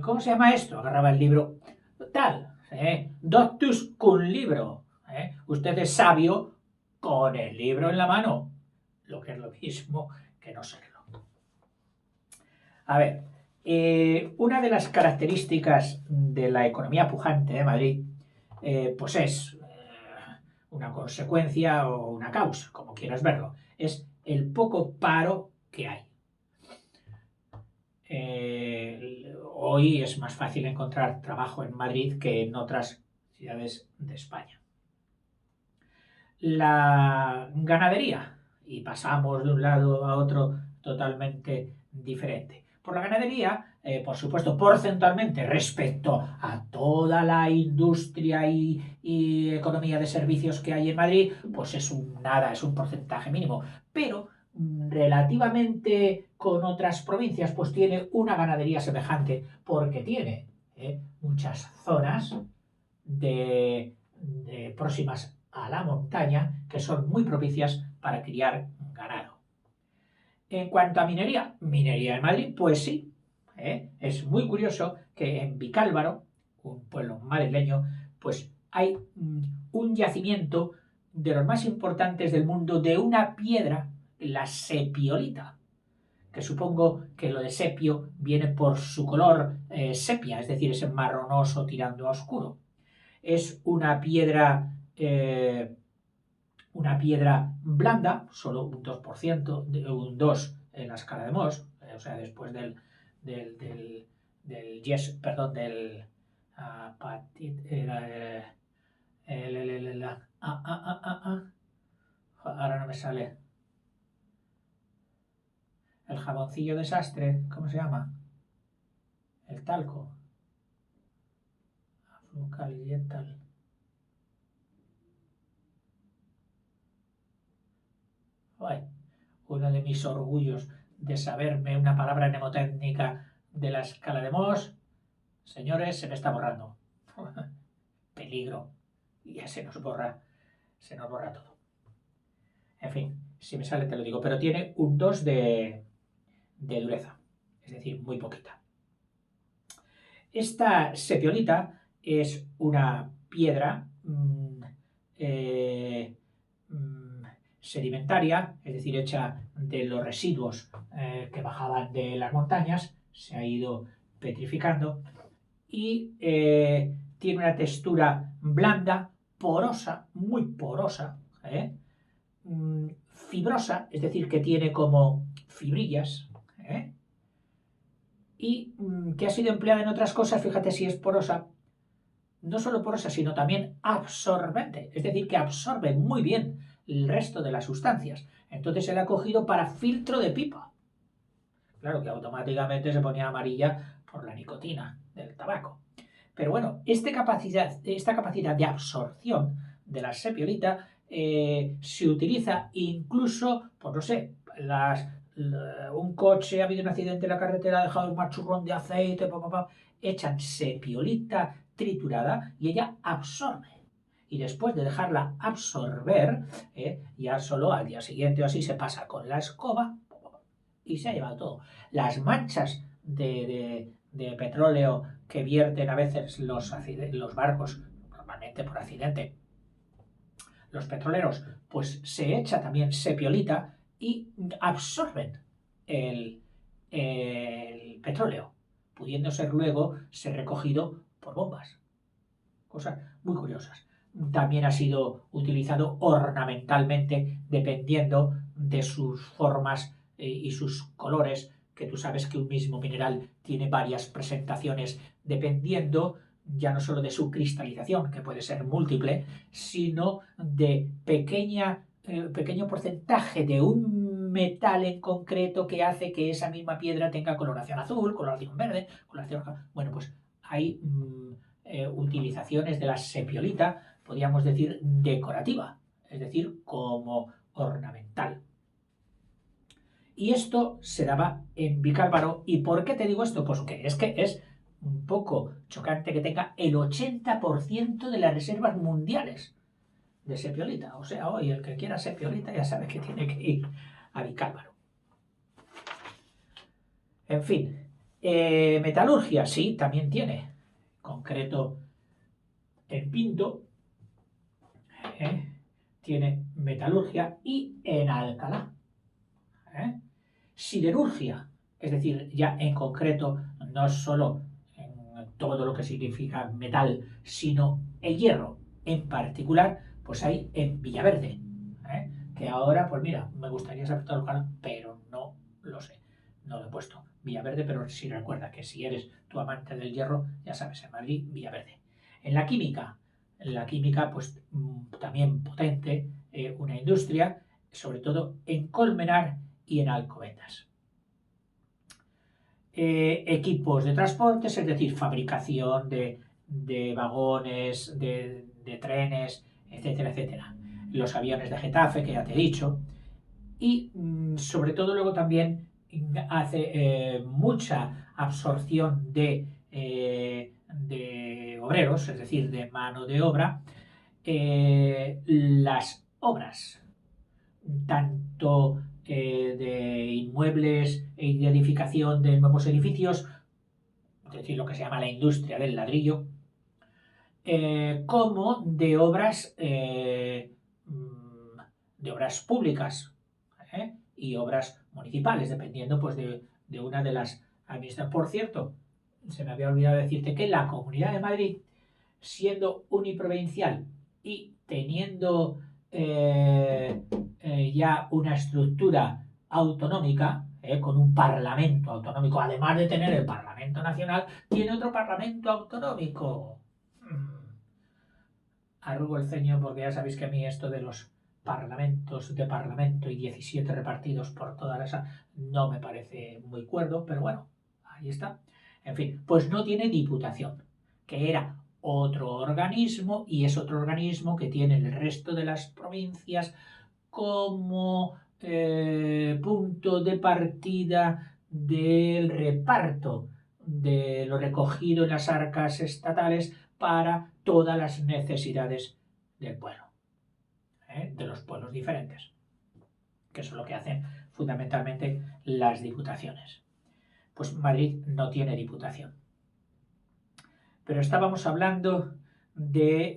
¿Cómo se llama esto? Agarraba el libro. Tal, doctus cum libro. Usted es sabio con el libro en la mano. Lo que es lo mismo que no serlo. A ver, una de las características de la economía pujante de Madrid, pues es una consecuencia o una causa, como quieras verlo. Es el poco paro que hay. Hoy es más fácil encontrar trabajo en Madrid que en otras ciudades de España. La ganadería, y pasamos de un lado a otro totalmente diferente. Por la ganadería, por supuesto, porcentualmente respecto a toda la industria y economía de servicios que hay en Madrid, pues es un nada, es un porcentaje mínimo. Pero relativamente con otras provincias, pues tiene una ganadería semejante, porque tiene muchas zonas de próximas a la montaña que son muy propicias para criar ganado. En cuanto a minería en Madrid, pues sí, es muy curioso que en Vicálvaro, un pueblo madrileño, pues hay un yacimiento de los más importantes del mundo de una piedra, la sepiolita, que supongo que lo de sepio viene por su color sepia, es decir, ese marronoso tirando a oscuro. Es una piedra blanda, solo un 2%, un 2 en la escala de Mohs, o sea, después del yes, perdón, del ahora no me sale. El jaboncillo desastre, ¿cómo se llama? El talco. Aflucaliental. Uno de mis orgullos de saberme una palabra mnemotécnica de la escala de Mohs, señores, se me está borrando. Peligro. Y ya se nos borra todo. En fin, si me sale te lo digo, pero tiene un 2 de dureza, es decir, muy poquita. Esta sepiolita es una piedra sedimentaria, es decir, hecha de los residuos que bajaban de las montañas, se ha ido petrificando y tiene una textura blanda, porosa, muy porosa, fibrosa, es decir, que tiene como fibrillas, y que ha sido empleada en otras cosas, fíjate si es porosa, no solo porosa, sino también absorbente, es decir, que absorbe muy bien el resto de las sustancias. Entonces se le ha cogido para filtro de pipa. Claro que automáticamente se ponía amarilla por la nicotina del tabaco. Pero bueno, esta capacidad de absorción de la sepiolita se utiliza incluso, pues no sé, un coche, ha habido un accidente en la carretera, ha dejado un machurrón de aceite, echan sepiolita triturada y ella absorbe. Y después de dejarla absorber, ya solo al día siguiente o así se pasa con la escoba y se ha llevado todo. Las manchas de petróleo que vierten a veces los barcos, normalmente por accidente, los petroleros, pues se echa también sepiolita y absorben el petróleo, pudiendo ser luego ser recogido por bombas. Cosas muy curiosas. También ha sido utilizado ornamentalmente dependiendo de sus formas y sus colores que tú sabes que un mismo mineral tiene varias presentaciones dependiendo ya no solo de su cristalización, que puede ser múltiple, sino de pequeño porcentaje de un metal en concreto que hace que esa misma piedra tenga coloración azul, coloración verde, coloración roja. Bueno, pues hay utilizaciones de la sepiolita, podríamos decir, decorativa, es decir, como ornamental. Y esto se daba en Vicálvaro. ¿Y por qué te digo esto? Pues que es un poco chocante que tenga el 80% de las reservas mundiales de sepiolita. O sea, hoy el que quiera sepiolita ya sabe que tiene que ir a Vicálvaro. En fin, metalurgia, sí, también tiene. Concreto en Pinto, tiene metalurgia y en Alcalá. Siderurgia, es decir, ya en concreto no solo en todo lo que significa metal, sino el hierro en particular, pues hay en Villaverde, que ahora, pues mira, me gustaría saber todo el canal, pero no lo sé, no lo he puesto Villaverde, pero sí recuerda que si eres tu amante del hierro, ya sabes, en Madrid, Villaverde. En la química, pues también potente, una industria, sobre todo en Colmenar y en Alcobendas. Equipos de transportes, es decir, fabricación de vagones, de trenes, etcétera, etcétera. Los aviones de Getafe, que ya te he dicho. Y sobre todo luego también hace mucha absorción de obreros, es decir, de mano de obra, las obras tanto de inmuebles y de edificación de nuevos edificios, es decir, lo que se llama la industria del ladrillo, como de obras públicas y obras municipales, dependiendo pues, de una de las administraciones. Por cierto, se me había olvidado decirte que la Comunidad de Madrid, siendo uniprovincial y teniendo ya una estructura autonómica, con un parlamento autonómico, además de tener el Parlamento Nacional, tiene otro parlamento autonómico. Arrugo el ceño porque ya sabéis que a mí esto de los parlamentos de parlamento y 17 repartidos por toda esa no me parece muy cuerdo, pero bueno, ahí está. En fin, pues no tiene diputación, que era otro organismo y es otro organismo que tiene el resto de las provincias como punto de partida del reparto de lo recogido en las arcas estatales para todas las necesidades del pueblo, de los pueblos diferentes, que eso es lo que hacen fundamentalmente las diputaciones. Pues Madrid no tiene diputación. Pero estábamos hablando de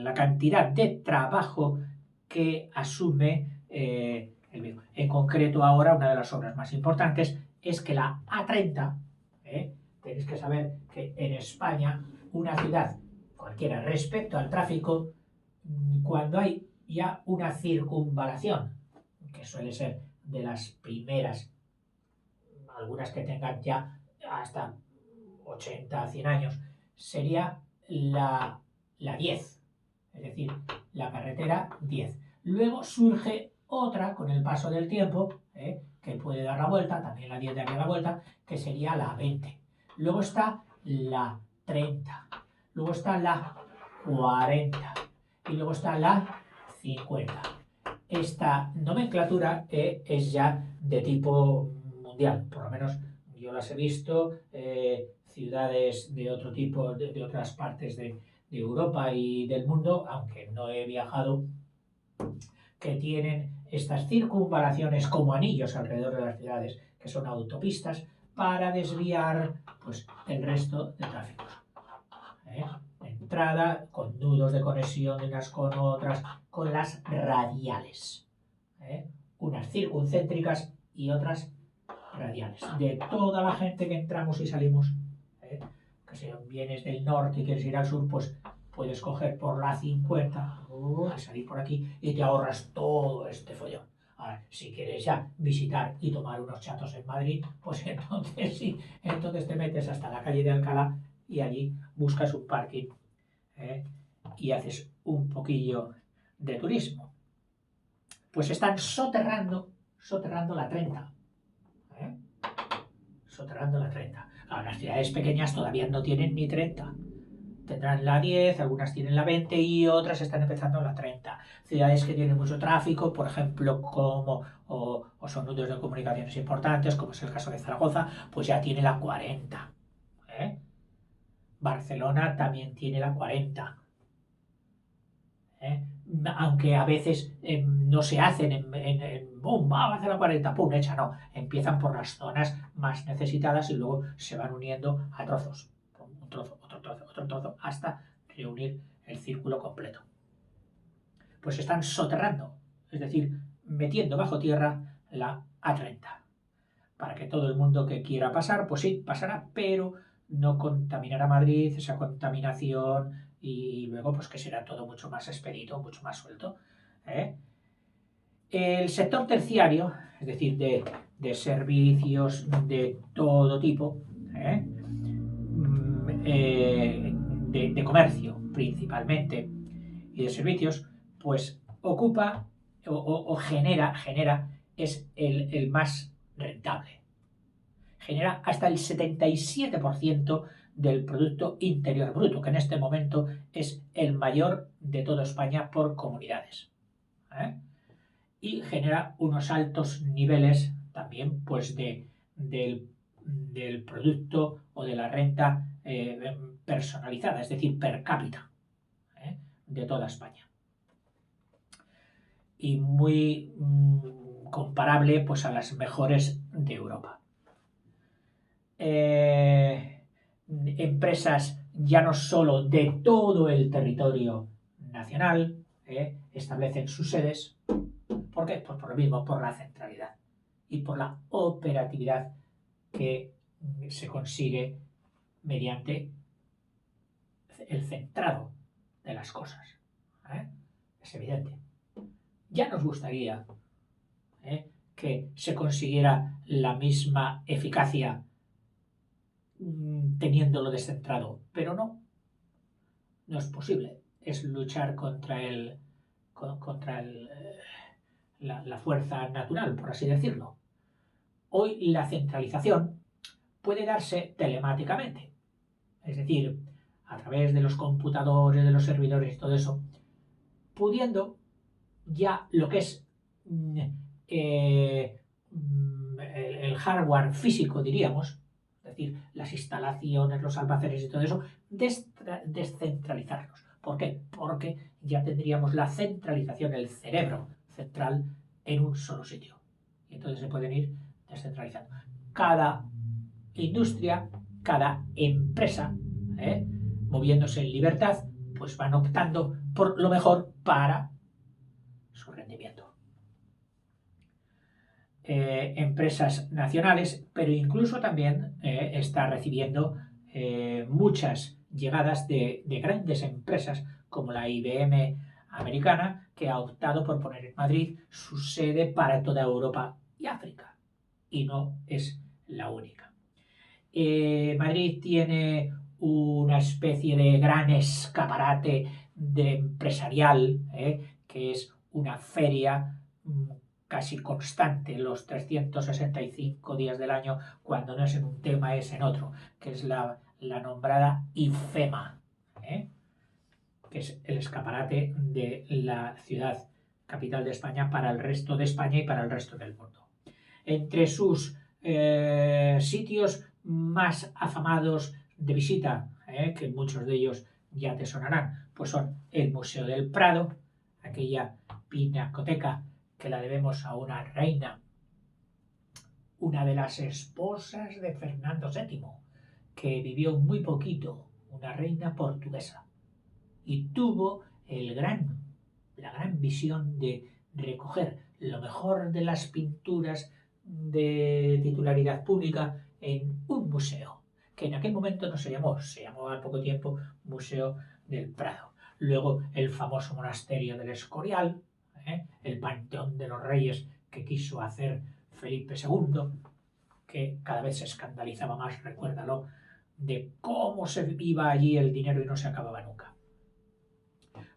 la cantidad de trabajo que asume el mismo. En concreto ahora una de las obras más importantes es que la A30, tenéis que saber que en España una ciudad cualquiera respecto al tráfico, cuando hay ya una circunvalación, que suele ser de las primeras, algunas que tengan ya hasta 80, 100 años, sería la 10, es decir, la carretera 10. Luego surge otra con el paso del tiempo, que puede dar la vuelta, también la 10 daría la vuelta, que sería la 20. Luego está la 30, luego está la 40 y luego está la 50. Esta nomenclatura es ya de tipo mundial, por lo menos yo las he visto, ciudades de otro tipo, de otras partes de Europa y del mundo, aunque no he viajado, que tienen estas circunvalaciones como anillos alrededor de las ciudades, que son autopistas, para desviar pues, el resto de tráfico. Entrada con nudos de conexión de unas con otras, con las radiales. Unas circuncéntricas y otras radiales. De toda la gente que entramos y salimos, que si vienes del norte y quieres ir al sur, pues puedes coger por la 50 y salir por aquí y te ahorras todo este follón. Ahora, Si quieres ya visitar y tomar unos chatos en Madrid, pues entonces sí, entonces te metes hasta la calle de Alcalá y allí buscas un parking, ¿eh? Y haces un poquillo de turismo. Pues están soterrando la 30. ¿Eh? Soterrando la 30. Ahora, las ciudades pequeñas todavía no tienen ni 30. Tendrán la 10, algunas tienen la 20 y otras están empezando la 30. Ciudades que tienen mucho tráfico, por ejemplo, como o son nudos de comunicaciones importantes, como es el caso de Zaragoza, pues ya tiene la 40. ¿Eh? Barcelona también tiene la 40. ¿Eh? Aunque a veces no se hacen ¡bum! Va a hacer la 40, ¡pum! Hecha, no. Empiezan por las zonas más necesitadas y luego se van uniendo a trozos. Un trozo, otro trozo, otro trozo, hasta reunir el círculo completo. Pues están soterrando, es decir, metiendo bajo tierra la A30. Para que todo el mundo que quiera pasar, pues sí, pasará, pero no contaminará Madrid, esa contaminación, y luego pues que será todo mucho más expedito, mucho más suelto. ¿Eh? El sector terciario, es decir, de servicios de todo tipo, ¿eh? De comercio principalmente y de servicios, pues ocupa o genera, es el más rentable. Genera hasta el 77% del Producto Interior Bruto, que en este momento es el mayor de toda España por comunidades. ¿Eh? Y genera unos altos niveles también pues del producto o de la renta personalizada, es decir, per cápita, de toda España. Y muy comparable pues a las mejores de Europa. Empresas ya no solo de todo el territorio nacional establecen sus sedes. ¿Por qué? Pues por lo mismo, por la centralidad y por la operatividad que se consigue mediante el centrado de las cosas. Es evidente. Ya nos gustaría que se consiguiera la misma eficacia teniéndolo descentrado, pero no es posible. Es luchar contra la fuerza natural, por así decirlo. Hoy la centralización puede darse telemáticamente, es decir, a través de los computadores, de los servidores y todo eso, pudiendo ya lo que es el hardware físico, diríamos, es decir, las instalaciones, los almacenes y todo eso, descentralizarlos. ¿Por qué? Porque ya tendríamos la centralización, el cerebro central en un solo sitio. Y entonces se pueden ir descentralizando. Cada industria, cada empresa, moviéndose en libertad, pues van optando por lo mejor para su rendimiento. Empresas nacionales, pero incluso también está recibiendo muchas llegadas de grandes empresas como la IBM americana, que ha optado por poner en Madrid su sede para toda Europa y África. Y no es la única. Madrid tiene una especie de gran escaparate empresarial, que es una feria casi constante los 365 días del año, cuando no es en un tema es en otro, que es la nombrada IFEMA, que es el escaparate de la ciudad capital de España para el resto de España y para el resto del mundo. Entre sus sitios más afamados de visita, que muchos de ellos ya te sonarán, pues son el Museo del Prado, aquella pinacoteca que la debemos a una reina, una de las esposas de Fernando VII, que vivió muy poquito, una reina portuguesa, y tuvo la gran visión de recoger lo mejor de las pinturas de titularidad pública en un museo, que en aquel momento no se llamó al poco tiempo Museo del Prado. Luego el famoso monasterio del Escorial, el Panteón de los Reyes, que quiso hacer Felipe II, que cada vez se escandalizaba más, recuérdalo, de cómo se iba allí el dinero y no se acababa nunca.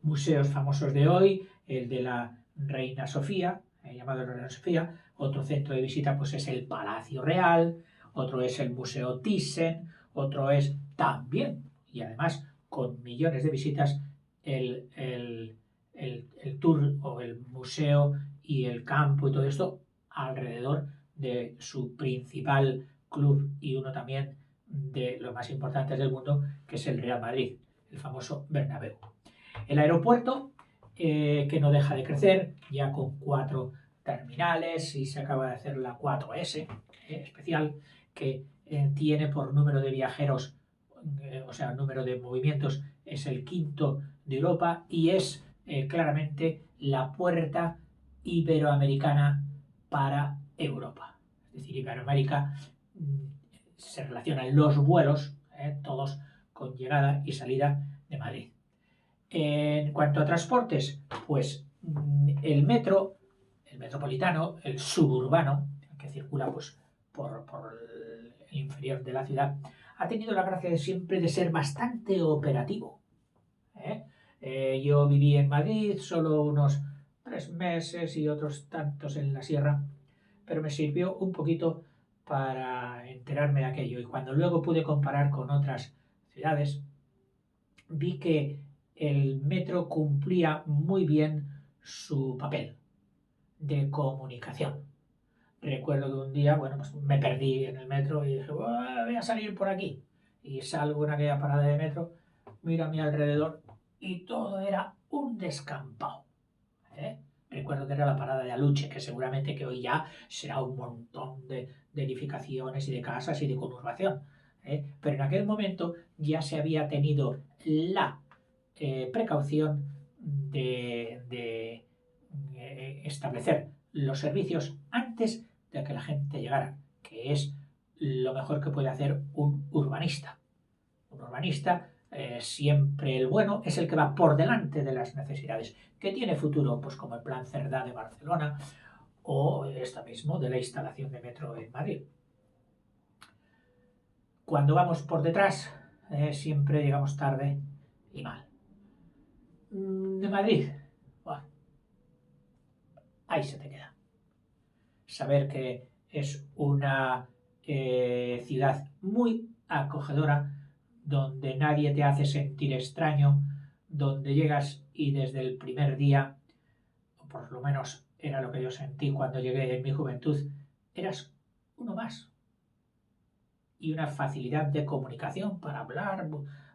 Museos famosos de hoy, el de la Reina Sofía, llamado Reina Sofía, otro centro de visita pues es el Palacio Real, otro es el Museo Thyssen, otro es también, y además con millones de visitas, el tour o el museo y el campo y todo esto alrededor de su principal club y uno también de los más importantes del mundo, que es el Real Madrid, el famoso Bernabéu. El aeropuerto, que no deja de crecer, ya con 4 terminales y se acaba de hacer la 4S especial, que tiene por número de viajeros, o sea, número de movimientos, es el quinto de Europa y es claramente la puerta iberoamericana para Europa. Es decir, Iberoamérica se relacionan los vuelos, todos con llegada y salida de Madrid. En cuanto a transportes, pues el metro, el metropolitano, el suburbano, que circula pues, por el inferior de la ciudad, ha tenido la gracia de siempre de ser bastante operativo. Yo viví en Madrid solo unos 3 meses y otros tantos en la sierra, pero me sirvió un poquito para enterarme de aquello. Y cuando luego pude comparar con otras ciudades, vi que el metro cumplía muy bien su papel de comunicación. Recuerdo que un día, bueno, pues me perdí en el metro y dije, voy a salir por aquí. Y salgo en aquella parada de metro, miro a mi alrededor y todo era un descampado. Recuerdo que era la parada de Aluche, que seguramente que hoy ya será un montón de edificaciones y de casas y de conurbación. Pero en aquel momento ya se había tenido la precaución de establecer los servicios antes de que la gente llegara, que es lo mejor que puede hacer un urbanista. Un urbanista, siempre el bueno, es el que va por delante de las necesidades, que tiene futuro, pues como el Plan Cerdá de Barcelona o esta mismo de la instalación de metro en Madrid. Cuando vamos por detrás, siempre llegamos tarde y mal. De Madrid, bueno, ahí se te queda. Saber que es una ciudad muy acogedora, donde nadie te hace sentir extraño, donde llegas y desde el primer día, o por lo menos era lo que yo sentí cuando llegué en mi juventud, eras uno más. Y una facilidad de comunicación para hablar,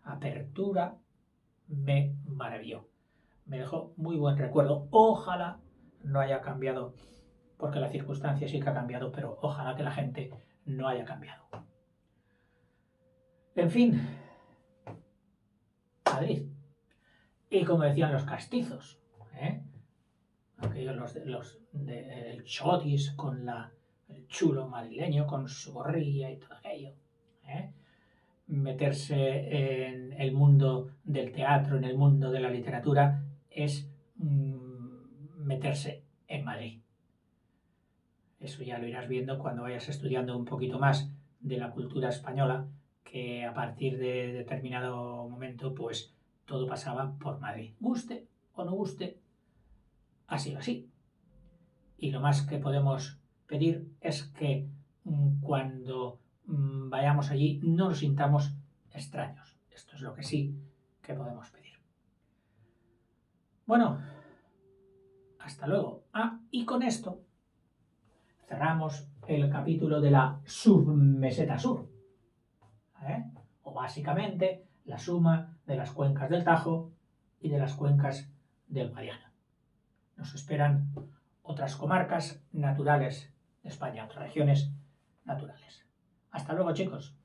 apertura, me maravilló. Me dejó muy buen recuerdo. Ojalá no haya cambiado, porque la circunstancia sí que ha cambiado, pero ojalá que la gente no haya cambiado. En fin, Madrid. Y como decían los castizos, aquellos el chotis con el chulo madrileño con su gorrilla y todo aquello. Meterse en el mundo del teatro, en el mundo de la literatura, es meterse en Madrid. Eso ya lo irás viendo cuando vayas estudiando un poquito más de la cultura española, que a partir de determinado momento, pues todo pasaba por Madrid. Guste o no guste, ha sido así. Y lo más que podemos pedir es que cuando vayamos allí no nos sintamos extraños. Esto es lo que sí que podemos pedir. Bueno, hasta luego. Y con esto cerramos el capítulo de la submeseta sur. O básicamente la suma de las cuencas del Tajo y de las cuencas del Guadiana. Nos esperan otras comarcas naturales de España, otras regiones naturales. Hasta luego, chicos.